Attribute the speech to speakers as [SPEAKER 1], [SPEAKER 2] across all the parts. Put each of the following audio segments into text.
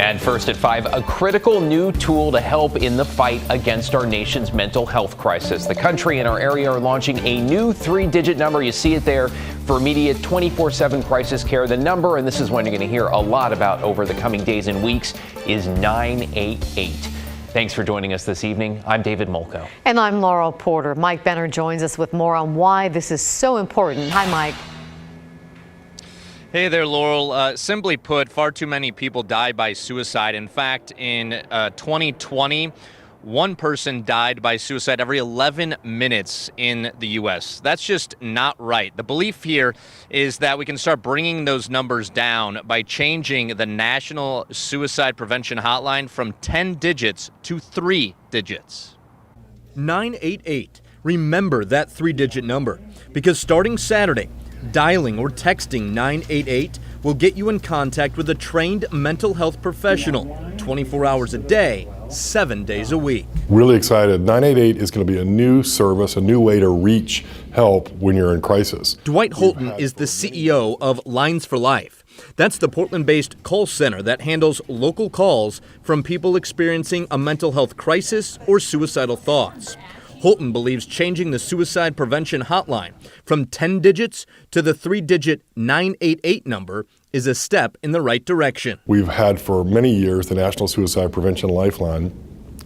[SPEAKER 1] And first at 5, a critical new tool to help in the fight against our nation's mental health crisis. The country and our area are launching a new 3-digit number. You see it there for immediate 24/7 crisis care. The number, and this is one you're going to hear a lot about over the coming days and weeks, is 988. Thanks for joining us this evening. I'm David Molko.
[SPEAKER 2] And I'm Laurel Porter. Mike Benner joins us with more on why this is so important. Hi, Mike.
[SPEAKER 3] Hey there, Laurel. Simply put, far too many people die by suicide. In fact, in 2020, one person died by suicide every 11 minutes in the U.S. That's just not right. The belief here is that we can start bringing those numbers down by changing the National Suicide Prevention Hotline from 10 digits to 3 digits.
[SPEAKER 4] 988. Remember that 3-digit number, because starting Saturday, dialing or texting 988 will get you in contact with a trained mental health professional 24 hours a day, 7 days a week.
[SPEAKER 5] Really excited. 988 is going to be a new service, a new way to reach help when you're in crisis.
[SPEAKER 4] Dwight Holton is the CEO of Lines for Life. That's the Portland-based call center that handles local calls from people experiencing a mental health crisis or suicidal thoughts. Holton believes changing the suicide prevention hotline from 10 digits to the 3-digit 988 number is a step in the right direction.
[SPEAKER 5] We've had for many years the National Suicide Prevention Lifeline.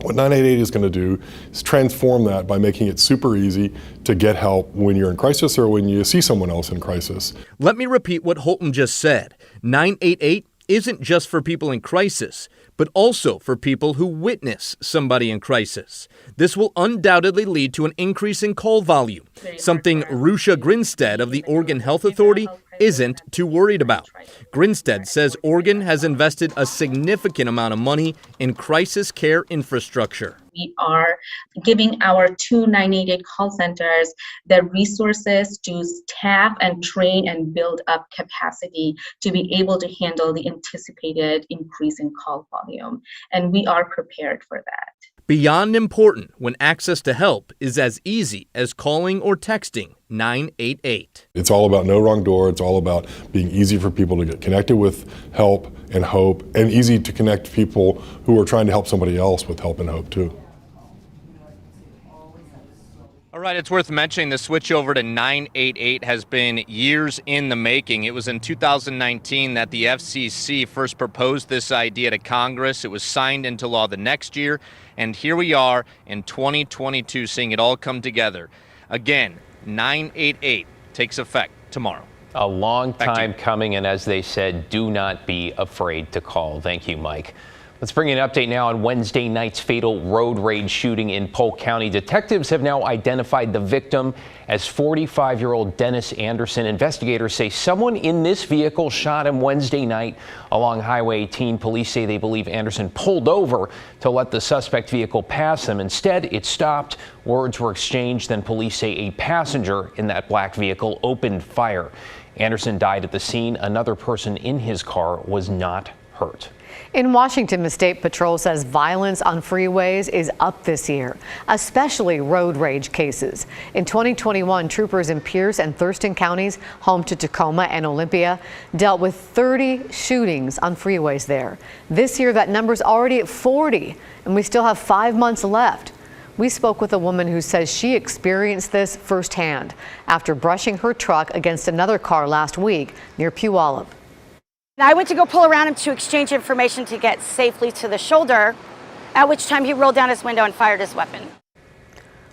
[SPEAKER 5] What 988 is going to do is transform that by making it super easy to get help when you're in crisis or when you see someone else in crisis.
[SPEAKER 4] Let me repeat what Holton just said. 988 isn't just for people in crisis, but also for people who witness somebody in crisis. This will undoubtedly lead to an increase in call volume, something Rusha Grinstead of the Oregon Health Authority isn't too worried about. Grinstead says Oregon has invested a significant amount of money in crisis care infrastructure.
[SPEAKER 6] We are giving our 2 988 call centers the resources to staff and train and build up capacity to be able to handle the anticipated increase in call volume. And we are prepared for that.
[SPEAKER 4] Beyond important when access to help is as easy as calling or texting 988.
[SPEAKER 5] It's all about no wrong door. It's all about being easy for people to get connected with help and hope, and easy to connect people who are trying to help somebody else with help and hope too.
[SPEAKER 3] All right, it's worth mentioning the switch over to 988 has been years in the making. It was in 2019 that the FCC first proposed this idea to Congress. It was signed into law the next year, and here we are in 2022 seeing it all come together. Again, 988 takes effect tomorrow.
[SPEAKER 1] A long time coming, and as they said, do not be afraid to call. Thank you, Mike. Let's bring you an update now on Wednesday night's fatal road rage shooting in Polk County. Detectives have now identified the victim as 45-year-old Dennis Anderson. Investigators say someone in this vehicle shot him Wednesday night along Highway 18. Police say they believe Anderson pulled over to let the suspect vehicle pass him. Instead, it stopped. Words were exchanged. Then police say a passenger in that black vehicle opened fire. Anderson died at the scene. Another person in his car was not hurt.
[SPEAKER 2] In Washington, the State Patrol says violence on freeways is up this year, especially road rage cases. In 2021, troopers in Pierce and Thurston counties, home to Tacoma and Olympia, dealt with 30 shootings on freeways there. This year, that number's already at 40, and we still have 5 months left. We spoke with a woman who says she experienced this firsthand after brushing her truck against another car last week near Puyallup.
[SPEAKER 7] I went to go pull around him to exchange information to get safely to the shoulder, at which time he rolled down his window and fired his weapon.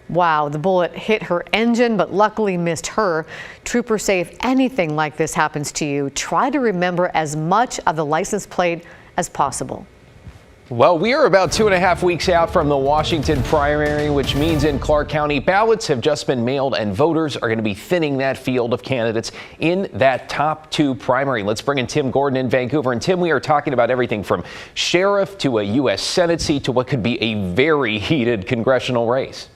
[SPEAKER 2] Wow, the bullet hit her engine, but luckily missed her. Troopers say if anything like this happens to you, try to remember as much of the license plate as possible.
[SPEAKER 1] Well, we are about 2.5 weeks out from the Washington primary, which means in Clark County, ballots have just been mailed and voters are going to be thinning that field of candidates in that top 2 primary. Let's bring in Tim Gordon in Vancouver. And Tim, we are talking about everything from sheriff to a U.S. Senate seat to what could be a very heated congressional race.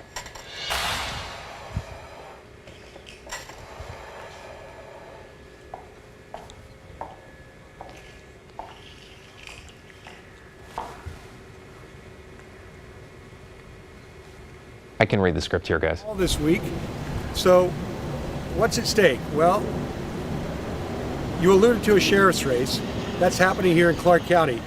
[SPEAKER 1] I can read the script here, guys.
[SPEAKER 8] All this week. So what's at stake? Well, you alluded to a sheriff's race. That's happening here in Clark County.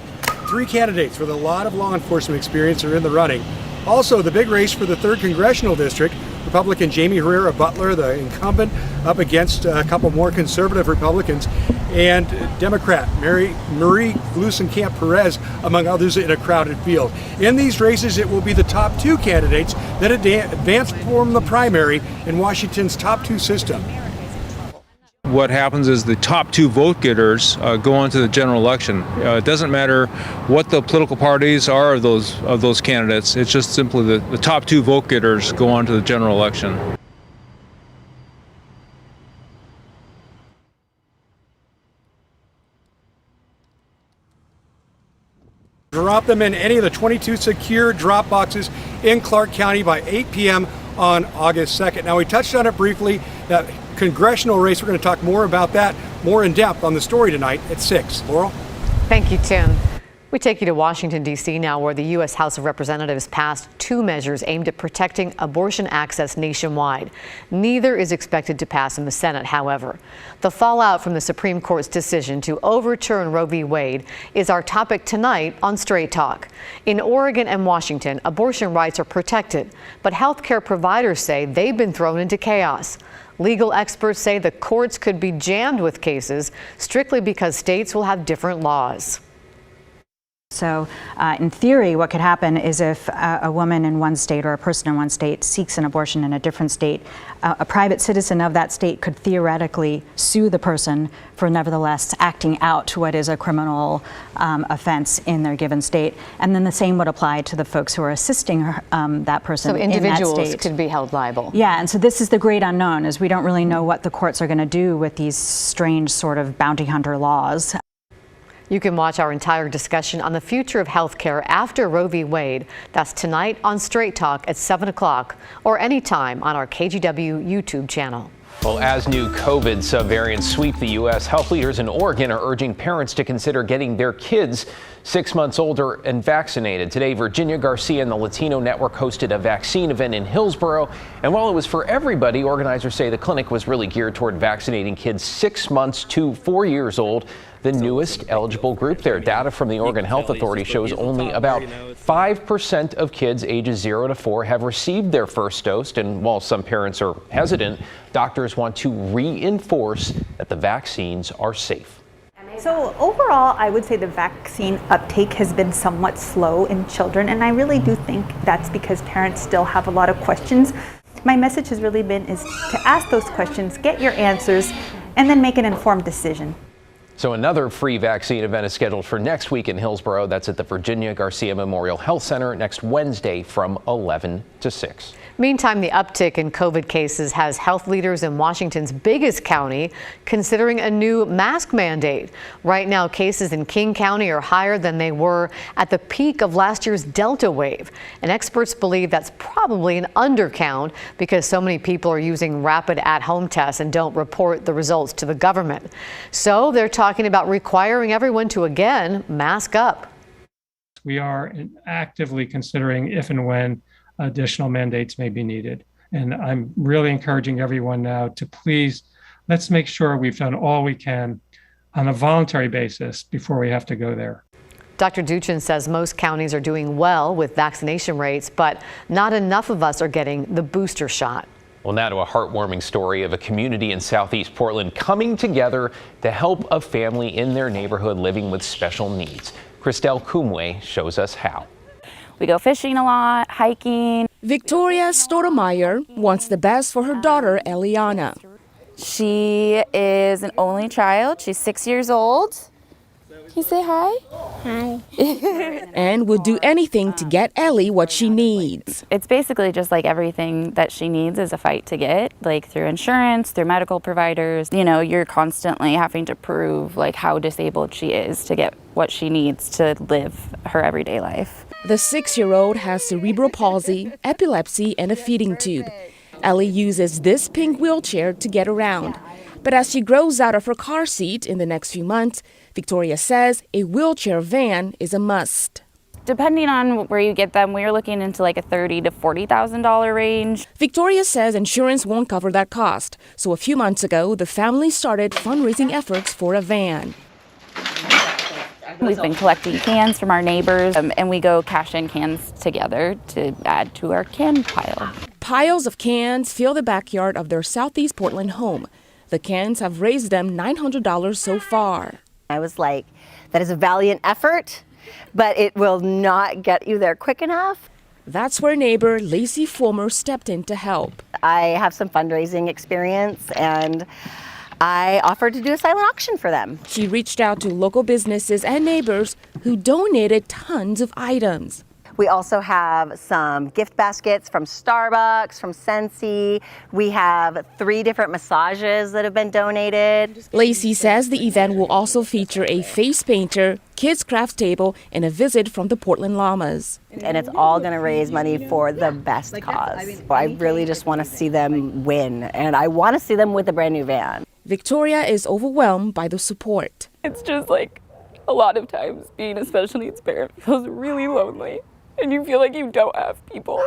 [SPEAKER 8] 3 candidates with a lot of law enforcement experience are in the running. Also, the big race for the 3rd Congressional District, Republican Jamie Herrera Butler, the incumbent, up against a couple more conservative Republicans, and Democrat Marie Gluesenkamp Perez, among others, in a crowded field. In these races, it will be the top 2 candidates that advance from the primary in Washington's top 2 system.
[SPEAKER 9] What happens is the top 2 vote getters go on to the general election. It doesn't matter what the political parties are of those candidates. It's just simply the top 2 vote getters go on to the general election.
[SPEAKER 8] Drop them in any of the 22 secure drop boxes in Clark County by 8 p.m. on August 2nd. Now, we touched on it briefly, that congressional race. We're going to talk more about that, more in depth on the story tonight at 6. Laurel?
[SPEAKER 2] Thank you, Tim. We take you to Washington, D.C. now, where the U.S. House of Representatives passed 2 measures aimed at protecting abortion access nationwide. Neither is expected to pass in the Senate, however. The fallout from the Supreme Court's decision to overturn Roe v. Wade is our topic tonight on Straight Talk. In Oregon and Washington, abortion rights are protected, but healthcare providers say they've been thrown into chaos. Legal experts say the courts could be jammed with cases strictly because states will have different laws.
[SPEAKER 10] So in theory, what could happen is if a woman in one state or a person in one state seeks an abortion in a different state, a private citizen of that state could theoretically sue the person for nevertheless acting out what is a criminal offense in their given state. And then the same would apply to the folks who are assisting that person in that state.
[SPEAKER 2] So individuals could be held liable.
[SPEAKER 10] Yeah, and so this is the great unknown, is we don't really know what the courts are going to do with these strange sort of bounty hunter laws.
[SPEAKER 2] You can watch our entire discussion on the future of health care after Roe v. Wade. That's tonight on Straight Talk at 7 o'clock or anytime on our KGW YouTube channel.
[SPEAKER 1] Well, as new COVID subvariants sweep the U.S., health leaders in Oregon are urging parents to consider getting their kids 6 months older and vaccinated. Today, Virginia Garcia and the Latino Network hosted a vaccine event in Hillsborough. And while it was for everybody, organizers say the clinic was really geared toward vaccinating kids 6 months to 4 years old, the newest eligible group there. Data from the Oregon Health Authority shows only about 5% of kids ages 0 to 4 have received their first dose. And while some parents are hesitant, doctors want to reinforce that the vaccines are safe.
[SPEAKER 11] So overall, I would say the vaccine uptake has been somewhat slow in children, and I really do think that's because parents still have a lot of questions. My message has really been is to ask those questions, get your answers, and then make an informed decision.
[SPEAKER 1] So another free vaccine event is scheduled for next week in Hillsborough. That's at the Virginia Garcia Memorial Health Center next Wednesday from 11 to 6.
[SPEAKER 2] Meantime, the uptick in COVID cases has health leaders in Washington's biggest county considering a new mask mandate. Right now, cases in King County are higher than they were at the peak of last year's Delta wave. And experts believe that's probably an undercount because so many people are using rapid at-home tests and don't report the results to the government. So they're talking about requiring everyone to again mask up.
[SPEAKER 12] We are actively considering if and when additional mandates may be needed. And I'm really encouraging everyone now to please, let's make sure we've done all we can on a voluntary basis before we have to go there.
[SPEAKER 2] Dr. Duchin says most counties are doing well with vaccination rates, but not enough of us are getting the booster shot.
[SPEAKER 1] Well, now to a heartwarming story of a community in Southeast Portland coming together to help a family in their neighborhood living with special needs. Christelle Kumwe shows us how.
[SPEAKER 13] We go fishing a lot, hiking.
[SPEAKER 14] Victoria Stoudemire wants the best for her daughter, Eliana.
[SPEAKER 13] She is an only child. She's 6 years old. Can you say hi?
[SPEAKER 14] Hi. And would do anything to get Ellie what she needs.
[SPEAKER 13] It's basically just like everything that she needs is a fight to get, like through insurance, through medical providers. You know, you're constantly having to prove like how disabled she is to get what she needs to live her everyday life.
[SPEAKER 14] The 6-year-old has cerebral palsy, epilepsy, and a feeding tube. Ellie uses this pink wheelchair to get around. But as she grows out of her car seat in the next few months, Victoria says a wheelchair van is a must.
[SPEAKER 13] Depending on where you get them, we're looking into like a $30,000 to $40,000 range.
[SPEAKER 14] Victoria says insurance won't cover that cost. So a few months ago, the family started fundraising efforts for a van.
[SPEAKER 13] We've been collecting cans from our neighbors, and we go cash in cans together to add to our can pile.
[SPEAKER 14] Piles of cans fill the backyard of their Southeast Portland home. The cans have raised them $900 so far.
[SPEAKER 15] I was like, that is a valiant effort, but it will not get you there quick enough.
[SPEAKER 14] That's where neighbor Lacey Fulmer stepped in to help.
[SPEAKER 15] I have some fundraising experience, and I offered to do a silent auction for them.
[SPEAKER 14] She reached out to local businesses and neighbors who donated tons of items.
[SPEAKER 15] We also have some gift baskets from Starbucks, from Scentsy. We have 3 different massages that have been donated.
[SPEAKER 14] Lacey says the event will also feature a face painter, kids craft table, and a visit from the Portland Llamas.
[SPEAKER 15] And it's all going to raise money for the best cause. I really just want to see them win, and I want to see them with a brand new van.
[SPEAKER 14] Victoria is overwhelmed by the support.
[SPEAKER 13] It's just like a lot of times being a special needs parent feels really lonely, and you feel like you don't have people.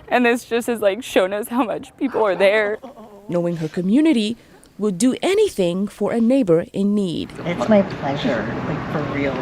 [SPEAKER 13] And this just has like shown us how much people are there.
[SPEAKER 14] Knowing her community would do anything for a neighbor in need.
[SPEAKER 15] It's my pleasure, like for real.